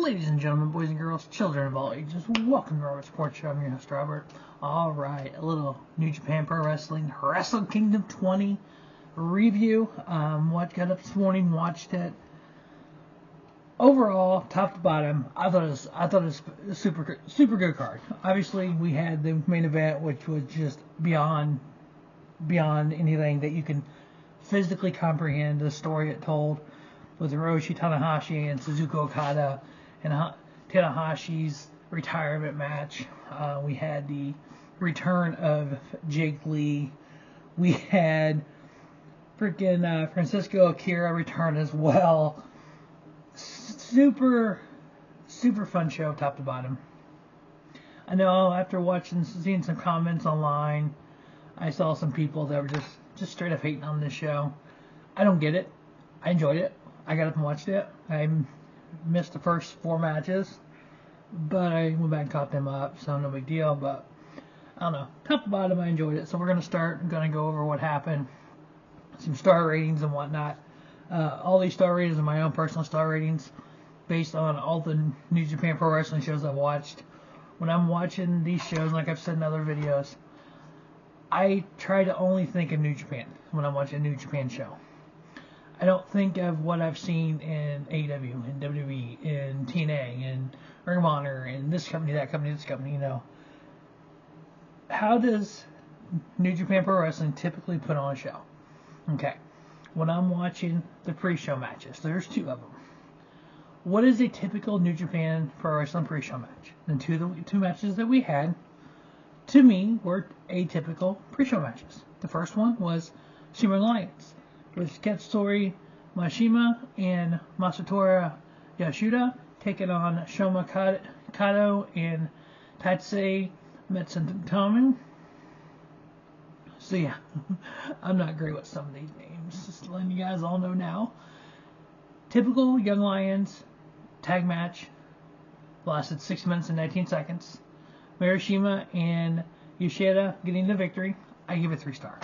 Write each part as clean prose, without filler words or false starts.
Ladies and gentlemen, boys and girls, children of all ages, welcome to our sports show. I'm your host, Robert. Alright, a little New Japan Pro Wrestling Wrestle Kingdom 20 review. What got up this morning, watched it. Overall, top to bottom, I thought it was a super good card. Obviously, we had the main event, which was just beyond anything that you can physically comprehend. The story it told with Hiroshi Tanahashi and Suzuki Okada and Tanahashi's retirement match. We had the return of Jake Lee. We had freaking Francisco Akira return as well. Super fun show, top to bottom. I know after seeing some comments online, I saw some people that were just straight up hating on this show. I don't get it. I enjoyed it. I got up and watched it. I missed the first 4 matches, but I went back and caught them up, so no big deal. But I don't know. Top to bottom, I enjoyed it. So we're going to start. I'm going to go over what happened, some star ratings and whatnot. All these star ratings are my own personal star ratings based on all the New Japan Pro Wrestling shows I've watched. When I'm watching these shows, like I've said in other videos, I try to only think of New Japan when I'm watching a New Japan show. I don't think of what I've seen in AEW, in WWE, in TNA, in Ring of Honor, in this company, that company, this company, you know. How does New Japan Pro Wrestling typically put on a show? Okay, when I'm watching the pre-show matches, there's 2 of them. What is a typical New Japan Pro Wrestling pre-show match? The two matches that we had, to me, were atypical pre-show matches. The first one was Shima Alliance with Katsuri Murashima and Masatora Yasuda taking on Shoma Kato and Tatsuya Matsumoto. So yeah, I'm not great with some of these names. Just letting you guys all know now. Typical Young Lions tag match lasted 6 minutes and 19 seconds. Murashima and Yoshida getting the victory. I give it 3 stars.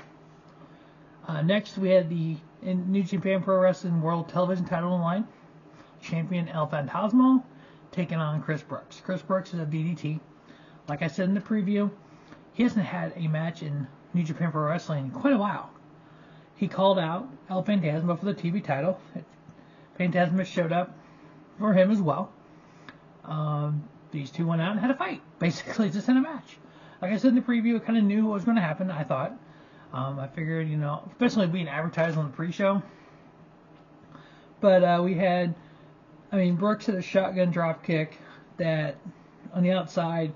Next, we had the New Japan Pro Wrestling World Television title on the line. Champion El Phantasmo taking on Chris Brookes. Chris Brookes is a DDT. Like I said in the preview, he hasn't had a match in New Japan Pro Wrestling in quite a while. He called out El Phantasmo for the TV title. Phantasmo showed up for him as well. These two went out and had a fight. Basically, just in a match. Like I said in the preview, I kind of knew what was going to happen, I thought. I figured, you know, especially being advertised on the pre-show. But we had, Brookes had a shotgun drop kick that on the outside,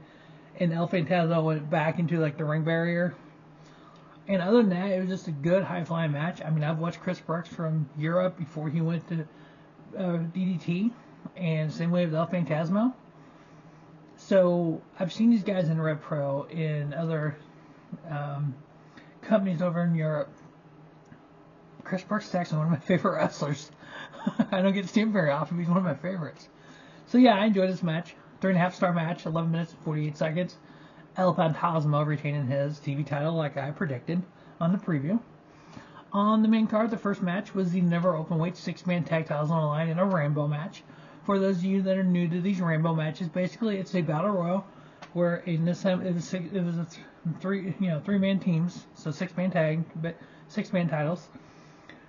and El Phantasmo went back into like the ring barrier. And other than that, it was just a good high-flying match. I've watched Chris Brookes from Europe before he went to DDT, and same way with El Phantasmo. So I've seen these guys in Rev Pro in other companies over in Europe. Chris Brookes is actually one of my favorite wrestlers. I don't get to see him very often, but he's one of my favorites. So yeah, I enjoyed this match. 3.5-star match, 11 minutes and 48 seconds. El Phantasmo retaining his TV title like I predicted on the preview. On the main card, the first match was the never Openweight 6-man tag titles on the line in a Rambo match. For those of you that are new to these Rambo matches, basically it's a battle royal where in this time it was a 3-man teams, so 6-man tag, but 6-man titles.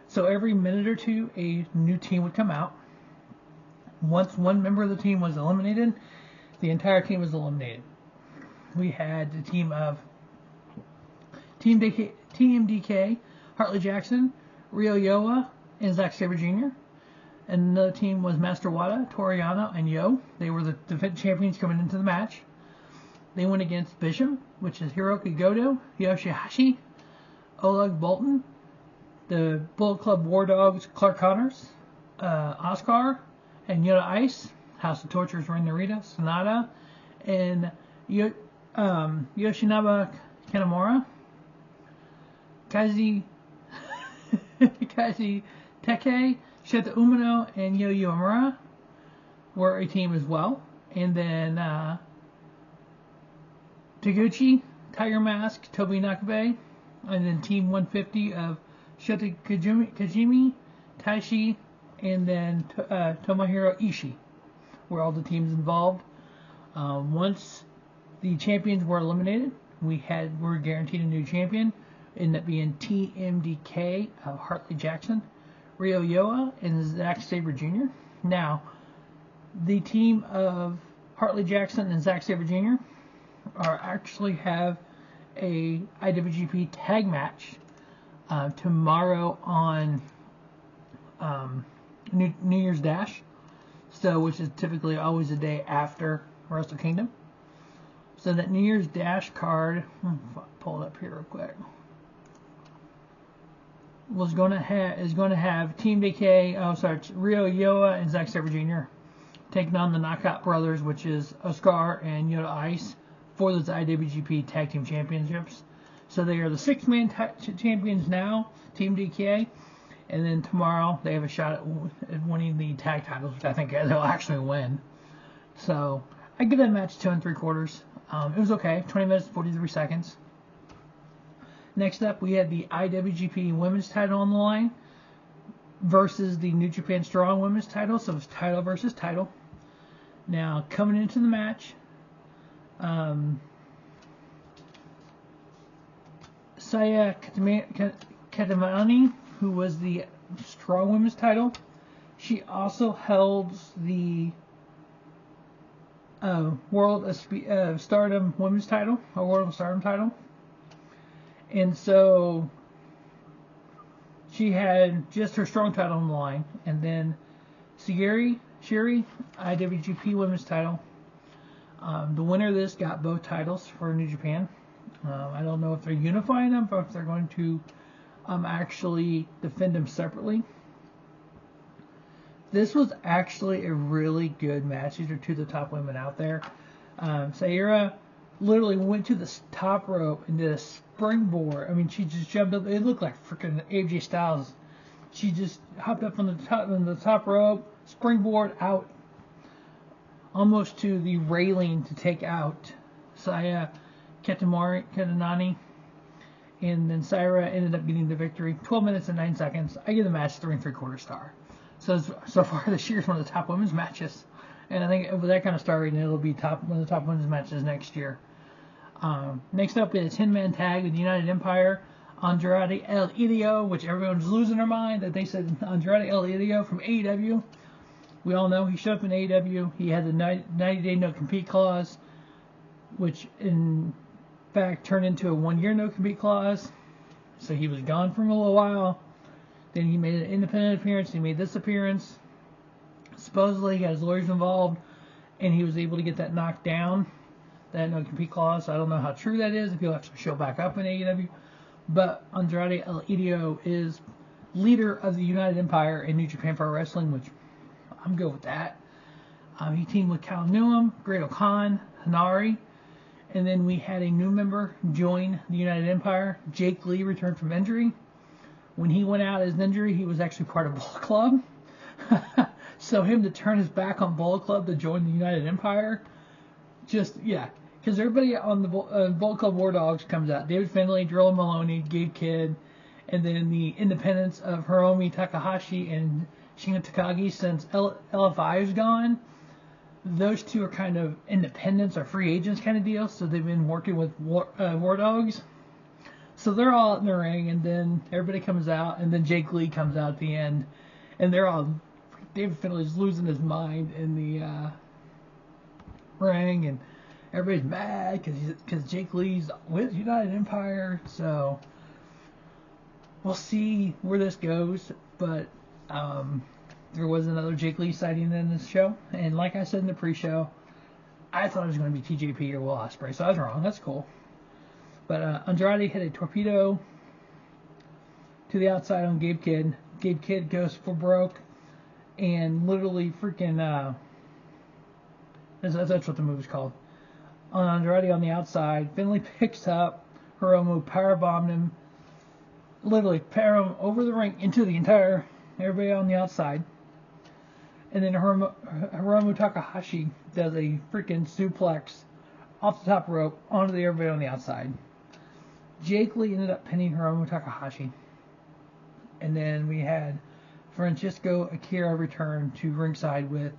So every minute or two, a new team would come out. Once one member of the team was eliminated, the entire team was eliminated. We had the team of Team DK, Hartley Jackson, Ryo Yoa, and Zack Sabre Jr. And another team was Master Wato, Toru Yano, and Yo. They were the defending champions coming into the match. They went against Bishamon, which is Hirooki Goto, YOSHI-HASHI, Oleg Bolton, the Bullet Club War Dogs, Clark Connors, Oscar, and Yuto-Ice, House of Torture's Ren Narita, Sonata, and Yoshinaba Kanemura, Kaisei Teke, Shota Umino, and Uemura were a team as well. And then Taguchi, Tiger Mask, Tobi Makabe, and then Team 150 of Shota Kajimi, Taishi, and then Tomohiro Ishii where all the teams involved. Once the champions were eliminated, we're guaranteed a new champion, ended up being TMDK, Hartley Jackson, Ryo and Zack Sabre Jr. Now, the team of Hartley Jackson and Zack Sabre Jr. actually have a IWGP tag match tomorrow on New Year's Dash, which is typically always the day after Wrestle Kingdom. So that New Year's Dash card, pull it up here real quick, is going to have Team DK, Ryo and Zack Sabre Jr. taking on the Knockout Brothers, which is Oscar and Yuto-Ice, for those IWGP Tag Team Championships. So they are the 6-man champions now, Team DK, and then tomorrow they have a shot at winning the tag titles, which I think they'll actually win. So I give that match 2 3/4. It was okay, 20 minutes, 43 seconds. Next up, we had the IWGP Women's title on the line versus the New Japan Strong Women's title, so it's title versus title. Now, coming into the match, Saya Katamani, who was the Strong Women's title, she also held the World of Stardom Women's title, or World of Stardom title. And so she had just her Strong title on the line, and then Shiri, IWGP Women's title. The winner of this got both titles for New Japan. I don't know if they're unifying them or if they're going to actually defend them separately. This was actually a really good match. These are two of the top women out there. Sayura literally went to the top rope and did a springboard. I mean, she just jumped up. It looked like freaking AJ Styles. She just hopped up on the top rope, springboard out, almost to the railing to take out Saya Katanani. And then Sayura ended up getting the victory. 12 minutes and 9 seconds. I give the match 3 3/4 star. So far this year is one of the top women's matches. And I think with that kind of star rating, it'll be one of the top women's matches next year. Next up, we had a 10-man tag with United Empire. Andrade El Idolo, which everyone's losing their mind that they said Andrade El Idolo from AEW. We all know he showed up in AEW. He had the 90-day no-compete clause, which in fact turned into a 1-year no-compete clause. So he was gone for a little while. Then he made an independent appearance. He made this appearance. Supposedly he had his lawyers involved, and he was able to get that knocked down, that no-compete clause. I don't know how true that is, if he'll actually show back up in AEW. But Andrade El Idolo is leader of the United Empire in New Japan Pro Wrestling, which I'm good with that. He teamed with Cal Newham, Great Khan, Hanari, and then we had a new member join the United Empire. Jake Lee returned from injury. When he went out as an injury, he was actually part of Bullet Club. So him to turn his back on Bullet Club to join the United Empire, because everybody on the Bullet Club War Dogs comes out. David Finlay, Drilla Maloney, Gabe Kidd, and then the independents of Hiromi Takahashi and Shingo Takagi. Since LFI is gone, those two are kind of independents or free agents kind of deal. So they've been working with War Dogs. So they're all out in the ring, and then everybody comes out, and then Jake Lee comes out at the end, and they're all, David Finlay's losing his mind in the ring, and everybody's mad because Jake Lee's with United Empire. So we'll see where this goes, but there was another Jake Lee sighting in this show, and like I said in the pre-show, I thought it was going to be TJP or Will Ospreay, so I was wrong. That's cool. But Andrade hit a torpedo to the outside on Gabe Kidd. Gabe Kidd goes for broke and literally freaking, that's what the move's called. On Andrade on the outside, Finlay picks up Hiromu, powerbombed him, literally power him over the ring into the entire, everybody on the outside. And then Hiromu Takahashi does a freaking suplex off the top rope onto everybody on the outside. Jake Lee ended up pinning Hiromu Takahashi. And then we had Francisco Akira return to ringside with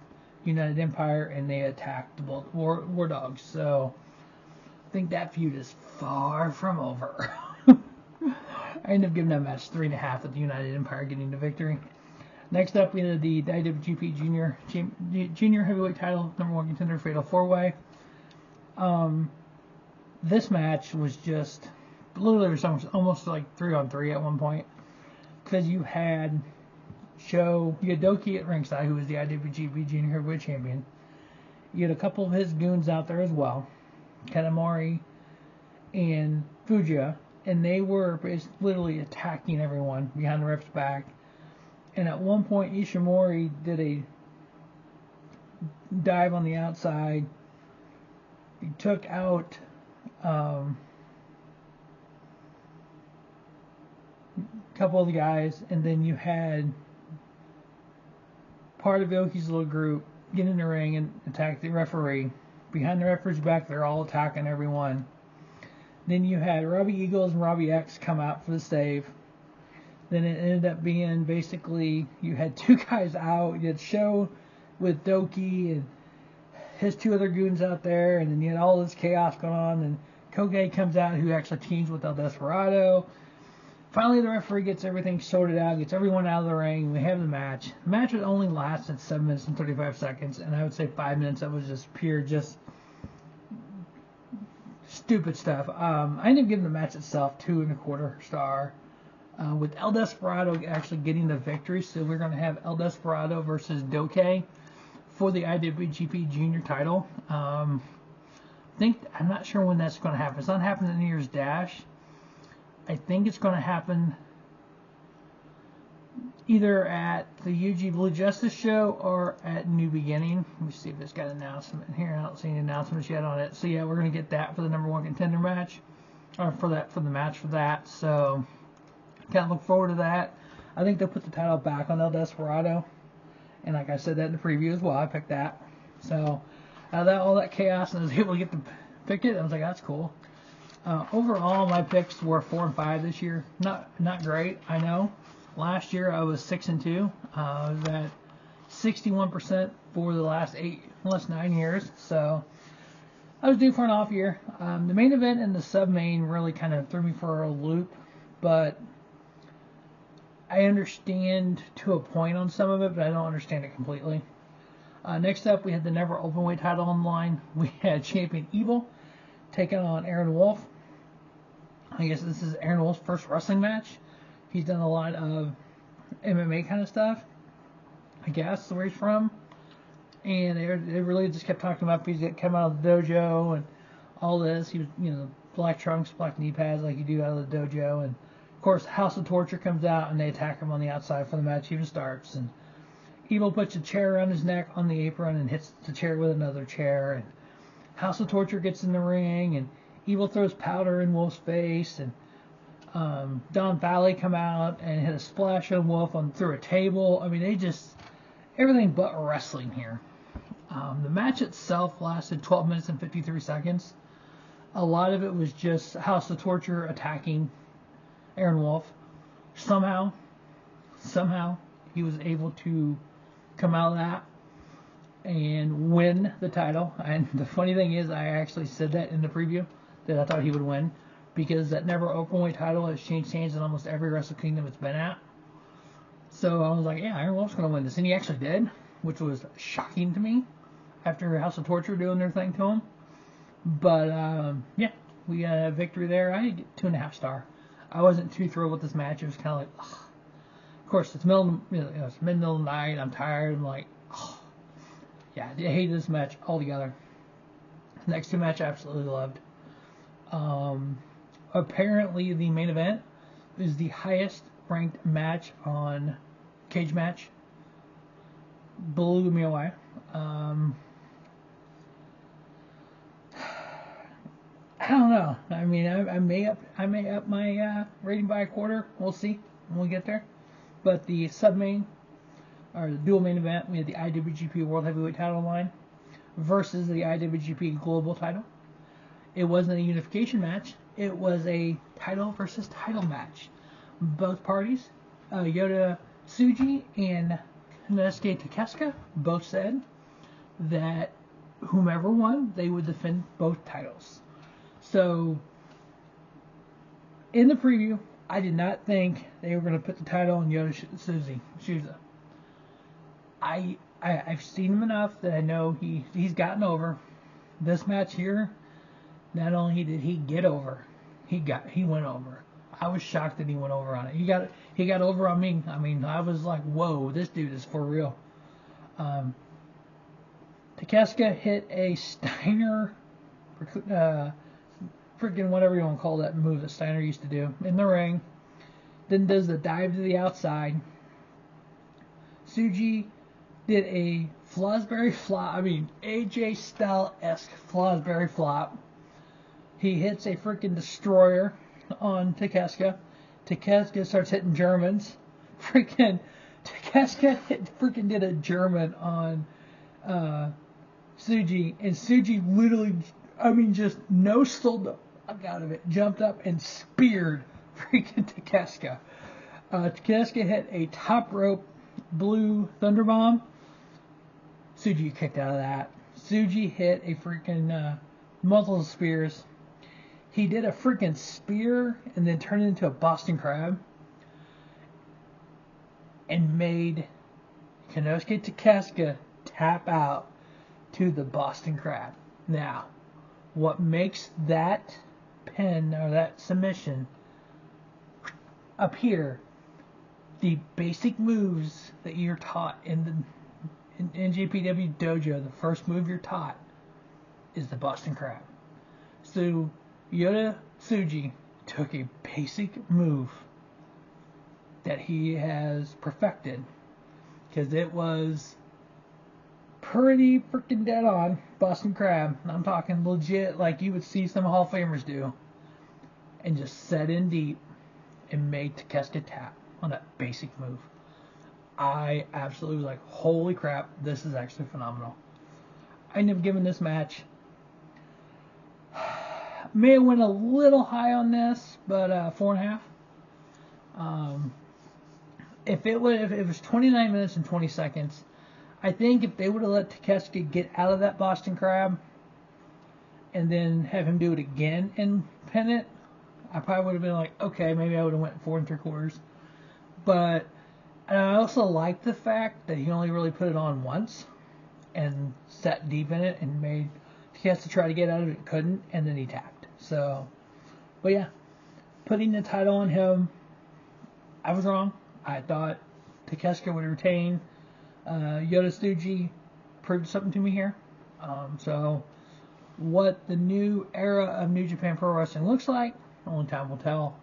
United Empire, and they attacked the both War Dogs. So I think that feud is far from over. I ended up giving that match 3.5 with the United Empire getting the victory. Next up, we had the IWGP Junior Heavyweight Title, #1 contender, Fatal 4-Way. This match was just literally almost like 3-on-3 at one point, because you had Doki at ringside, who was the IWGP Junior Heavyweight Champion. You had a couple of his goons out there as well, Kanemaru and Fujiya, and they were literally attacking everyone behind the ref's back. And at one point, Ishimori did a dive on the outside. He took out a couple of the guys, and then you had part of Yoki's little group get in the ring and attack the referee. Behind the referee's back, they're all attacking everyone. Then you had Robbie Eagles and Robbie X come out for the save. Then it ended up being basically you had two guys out. You had Sho with Doki and his two other goons out there, and then you had all this chaos going on. And Koge comes out, who actually teams with El Desperado. Finally, the referee gets everything sorted out, gets everyone out of the ring. We have the match. The match would only lasted 7 minutes and 35 seconds, and I would say 5 minutes that was just pure, just stupid stuff. I ended up giving the match itself 2.25 stars. With El Desperado actually getting the victory, so we're going to have El Desperado versus Doke for the IWGP Junior title. I'm not sure when that's going to happen. It's not happening in New Year's Dash. I think it's going to happen either at the UG Blue Justice show or at New Beginning. Let me see if it's got an announcement here. I don't see any announcements yet on it. So yeah, we're going to get that for the #1 contender match, or for the match for that. So kind of look forward to that. I think they'll put the title back on El Desperado, and like I said that in the preview as well, I picked that. So all that chaos, and I was able to get to pick it. I was like, that's cool. Overall, my picks were 4 and 5 this year. Not great, I know. Last year I was 6-2. I was at 61% for the last 9 years. So I was due for an off year. The main event and the sub main really kind of threw me for a loop, but I understand to a point on some of it, but I don't understand it completely. Next up, we had the Never Openweight title on the line. We had Champion Evil taking on Aaron Wolf. I guess this is Aaron Wolf's first wrestling match. He's done a lot of MMA kind of stuff, I guess, where he's from. And they really just kept talking about he's come out of the dojo and all this. He was, black trunks, black knee pads like you do out of the dojo. And, of course, House of Torture comes out and they attack him on the outside before the match even starts. And Evil puts a chair around his neck on the apron and hits the chair with another chair. And House of Torture gets in the ring, and Evil throws powder in Wolf's face, and Don Valley come out and hit a splash on Wolf through a table. I mean, they just everything but wrestling here. The match itself lasted 12 minutes and 53 seconds. A lot of it was just House of Torture attacking Aaron Wolf. Somehow, he was able to come out of that and win the title. And the funny thing is, I actually said that in the preview, that I thought he would win, because that Never Openweight title has changed hands in almost every Wrestle Kingdom it's been at. So I was like, yeah, Aaron Wolf's going to win this. And he actually did, which was shocking to me after House of Torture doing their thing to him. But, yeah, we got a victory there. I get 2.5 stars. I wasn't too thrilled with this match. It was kind of like, ugh. Of course, it's middle of the night. I'm tired. I'm like, oh. Yeah, I hated this match altogether. The next two matches I absolutely loved. Apparently, the main event is the highest ranked match on Cage Match. Blew me away. I don't know. I mean, I may up my rating by a quarter. We'll see when we get there. But the sub-main, or the dual main event, we had the IWGP World Heavyweight title line versus the IWGP Global title. It wasn't a unification match. It was a title versus title match. Both parties, Yota Tsuji and Konosuke Takeshita, both said that whomever won, they would defend both titles. So, in the preview, I did not think they were going to put the title on Yuya-Suzuki. I've seen him enough that I know he's gotten over. This match here, not only did he get over, he went over. I was shocked that he went over on it. He got over on me. I mean, I was like, whoa, this dude is for real. Takechi hit a Steiner, freaking whatever you want to call that move that Steiner used to do in the ring. Then does the dive to the outside. Tsuji did a Fosbury flop. I mean, AJ style-esque Fosbury flop. He hits a freaking destroyer on Takechi. Takechi starts hitting Germans. Freaking Takechi freaking did a German on Tsuji, and Tsuji literally, I mean, just no-sold the fuck out of it, jumped up and speared freaking Takechi. Takechi hit a top rope blue thunderbomb. Tsuji kicked out of that. Tsuji hit a freaking multiple spears. He did a freaking spear and then turned it into a Boston Crab and made Konosuke Takechi tap out to the Boston Crab. Now, what makes that pin or that submission appear, the basic moves that you're taught in the NJPW dojo, the first move you're taught is the Boston Crab. So Yuya-Suzuki took a basic move that he has perfected, because it was pretty freaking dead on Boston Crab. I'm talking legit like you would see some Hall of Famers do, and just set in deep and made Takechi tap on that basic move. I absolutely was like, holy crap, this is actually phenomenal. I ended up giving this match, may have went a little high on this, but 4.5. If it was 29 minutes and 20 seconds, I think if they would have let Takechi get out of that Boston Crab and then have him do it again and pin it, I probably would have been like, okay, maybe I would have went 4 3/4. But I also like the fact that he only really put it on once and sat deep in it and made Takechi try to get out of it, couldn't, and then he tapped. So, but yeah, putting the title on him, I was wrong. I thought Takechi would retain. Yuya-Suzuki proved something to me here. So, what the new era of New Japan Pro Wrestling looks like, only time will tell.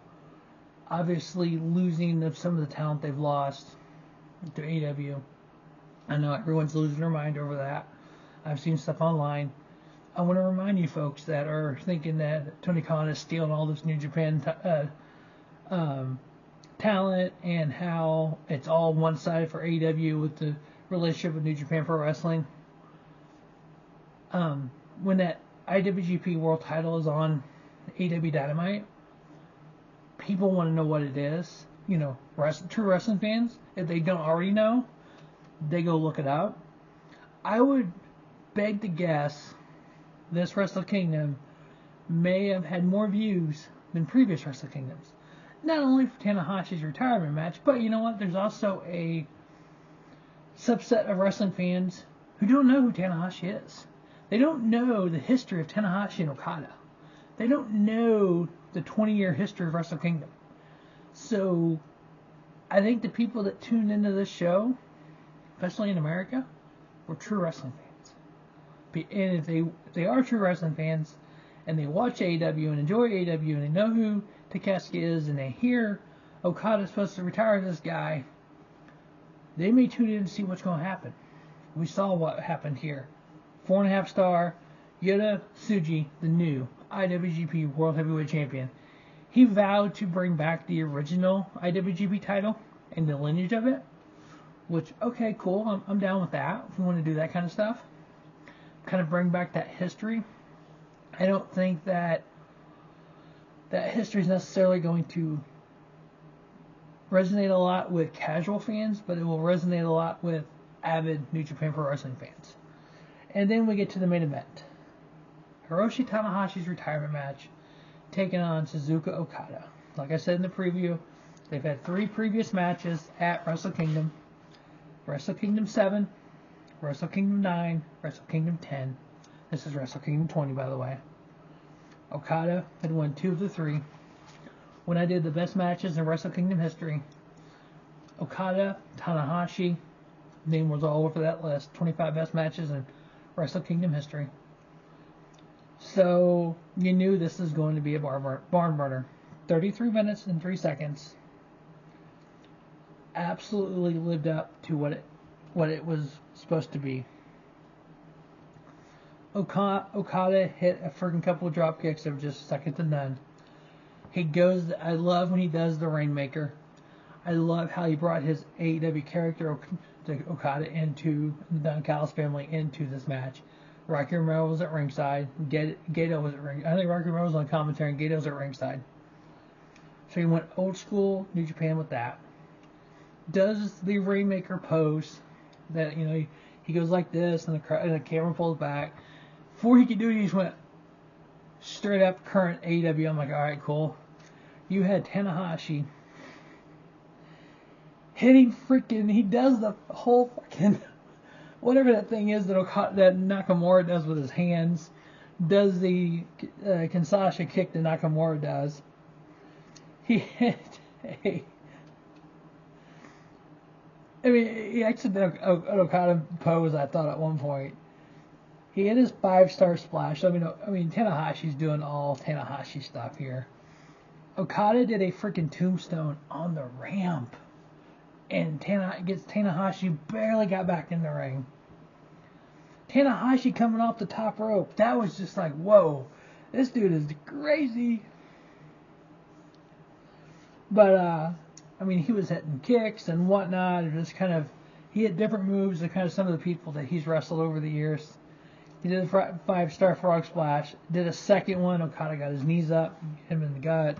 Obviously, losing of some of the talent they've lost to AEW. I know everyone's losing their mind over that. I've seen stuff online. I want to remind you folks that are thinking that Tony Khan is stealing all this New Japan talent and how it's all one-sided for AEW with the relationship with New Japan Pro Wrestling. When that IWGP World title is on AEW Dynamite, people want to know what it is. You know, true wrestling fans, if they don't already know, they go look it up. I would beg to guess this Wrestle Kingdom may have had more views than previous Wrestle Kingdoms. Not only for Tanahashi's retirement match, but you know what? There's also a subset of wrestling fans who don't know who Tanahashi is. They don't know the history of Tanahashi and Okada. They don't know the 20-year history of Wrestle Kingdom. So, I think the people that tuned into this show, especially in America, were true wrestling fans. And if they are true wrestling fans, and they watch AEW and enjoy AEW, and they know who Takechi is, and they hear Okada's supposed to retire this guy, they may tune in to see what's going to happen. We saw what happened here. 4.5 star Yuya-Suzuki, the new IWGP World Heavyweight Champion. He vowed to bring back the original IWGP title and the lineage of it, which, okay, cool, I'm down with that, if we want to do that kind of stuff. Kind of bring back that history. I don't think that history is necessarily going to resonate a lot with casual fans, but it will resonate a lot with avid New Japan Pro Wrestling fans. And then we get to the main event. Hiroshi Tanahashi's retirement match, taking on Suzuka Okada. Like I said in the preview, they've had 3 previous matches at Wrestle Kingdom. Wrestle Kingdom 7, Wrestle Kingdom 9, Wrestle Kingdom 10. This is Wrestle Kingdom 20, by the way. Okada had won 2 of the 3. When I did the best matches in Wrestle Kingdom history, Okada, Tanahashi, name was all over that list. 25 best matches in Wrestle Kingdom history. So you knew this was going to be a barn burner. 33 minutes and 3 seconds. Absolutely lived up to what it was supposed to be. Okada hit a freaking couple of drop kicks that were just second to none. I love when he does the Rainmaker. I love how he brought his AEW character Okada into the Callis family into this match. Rocky Romero was at ringside. Gato was at ringside. I think Rocky Romero was on commentary and Gato was at ringside. So he went old school New Japan with that. Does the Rainmaker pose that, he goes like this and the camera pulls back. Before he could do it, he just went straight up current AEW. I'm like, alright, cool. You had Tanahashi hitting freaking, he does the whole fucking, whatever that thing is that Nakamura does with his hands, does the Kinshasa kick that Nakamura does. He hit he actually did an Okada pose, I thought, at one point. He hit his 5-star splash. Tanahashi's doing all Tanahashi stuff here. Okada did a freaking tombstone on the ramp. And Tanahashi barely got back in the ring. Tanahashi coming off the top rope. That was just like, whoa. This dude is crazy. But, he was hitting kicks and whatnot. He hit different moves than kind of some of the people that he's wrestled over the years. He did a 5-star frog splash. Did a second one. Okada got his knees up, hit him in the gut.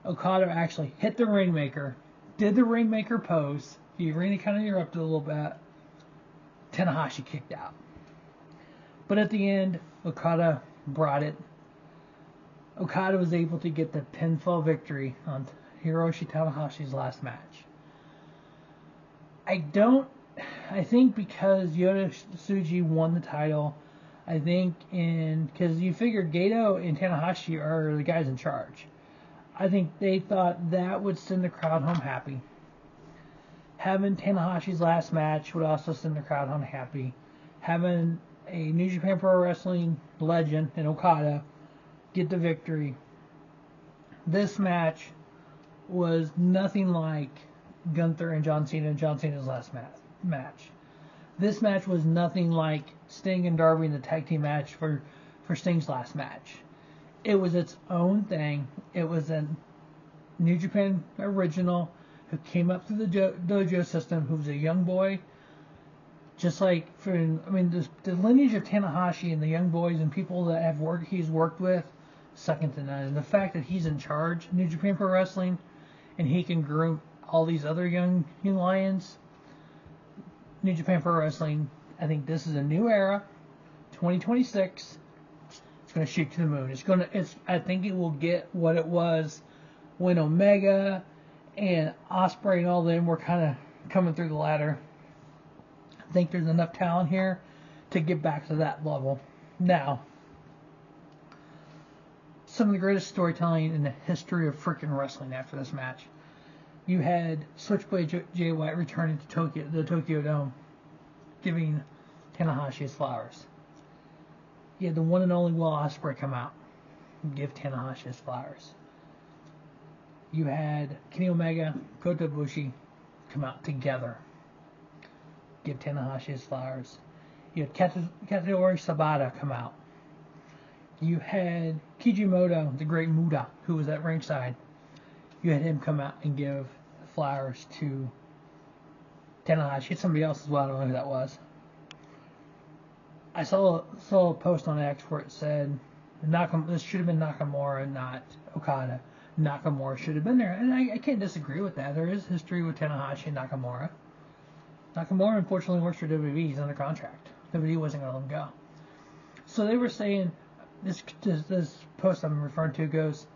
Okada actually hit the Rainmaker. Did the Rainmaker pose. The arena kind of erupted a little bit. Tanahashi kicked out. But at the end, Okada brought it. Okada was able to get the pinfall victory on Hiroshi Tanahashi's last match. I think because Yota-Tsuji won the title, because you figure Gato and Tanahashi are the guys in charge. I think they thought that would send the crowd home happy. Having Tanahashi's last match would also send the crowd home happy. Having a New Japan Pro Wrestling legend in Okada get the victory. This match was nothing like Gunther and John Cena's last match. This match was nothing like Sting and Darby in the tag team match for Sting's last match. It was its own thing. It was a New Japan original who came up through the dojo system, who was a young boy. Just like the lineage of Tanahashi and the young boys and people that he's worked with, second to none. And the fact that he's in charge of New Japan Pro Wrestling and he can groom all these other young lions. New Japan Pro Wrestling, I think this is a new era, 2026. It's going to shoot to the moon. I think it will get what it was when Omega and Ospreay and all them were kind of coming through the ladder. I think there's enough talent here to get back to that level. Now, some of the greatest storytelling in the history of freaking wrestling after this match. You had Switchblade Jay White returning to the Tokyo Dome, giving Tanahashi his flowers. You had the one and only Will Ospreay come out and give Tanahashi his flowers. You had Kenny Omega, Kota Ibushi come out together, give Tanahashi his flowers. You had Katsuyori Sabata come out. You had Kijimoto, the Great Muda, who was at ringside. You had him come out and give flowers to Tanahashi. Somebody else as well. I don't know who that was. I saw a post on X where it said this should have been Nakamura, not Okada. Nakamura should have been there, and I can't disagree with that. There is history with Tanahashi and Nakamura. Nakamura unfortunately works for WWE. He's under contract. but he wasn't going to let them go. So they were saying, this post I'm referring to goes,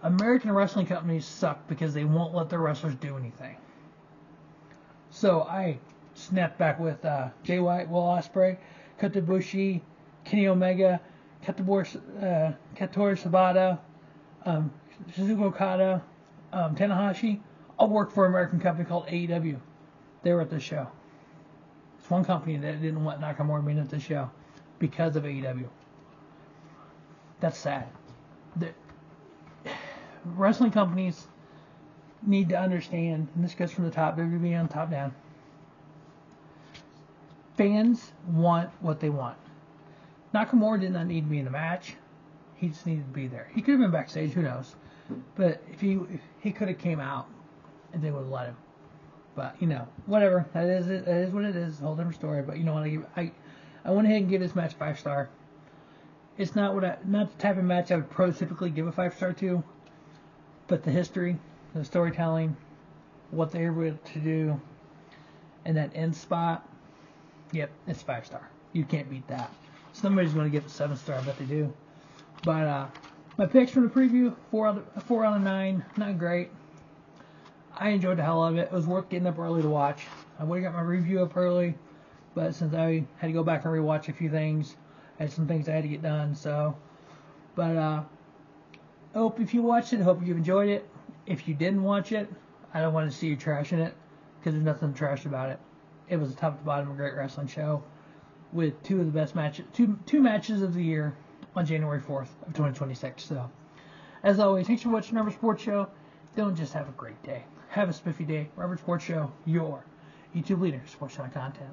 American wrestling companies suck because they won't let their wrestlers do anything. So I snapped back with Jay White, Will Ospreay, Kota Ibushi, Kenny Omega, Katori Sabata, Shizuka Okada, Tanahashi, all work for an American company called AEW. They were at the show. It's one company that didn't want Nakamura being at the show because of AEW. That's sad. Wrestling companies need to understand, and this goes from the top, WB on top down. Fans want what they want. Nakamura did not need to be in the match. He just needed to be there. He could have been backstage, who knows? But if he could have came out, and they would have let him. But whatever. That is what it is. It's a whole different story. But you know what? I went ahead and give this match 5-star. It's not the type of match I would prototypically give a 5-star to. But the history, the storytelling, what they were able to do, and that end spot, yep, it's 5-star. You can't beat that. Somebody's going to give it 7-star, I bet they do. But my picks from the preview, 4 out of 9, not great. I enjoyed the hell out of it. It was worth getting up early to watch. I would have got my review up early, but since I had to go back and rewatch a few things, I had some things I had to get done. So, but I hope if you watched it, I hope you enjoyed it. If you didn't watch it, I don't want to see you trashing it because there's nothing trash about it. It was a top to bottom, a great wrestling show with two of the best matches, two matches of the year on January 4th of 2026. So, as always, thanks for watching Rambo Sports Show. Don't just have a great day. Have a spiffy day. Rambo Sports Show, your YouTube leader, sports channel content.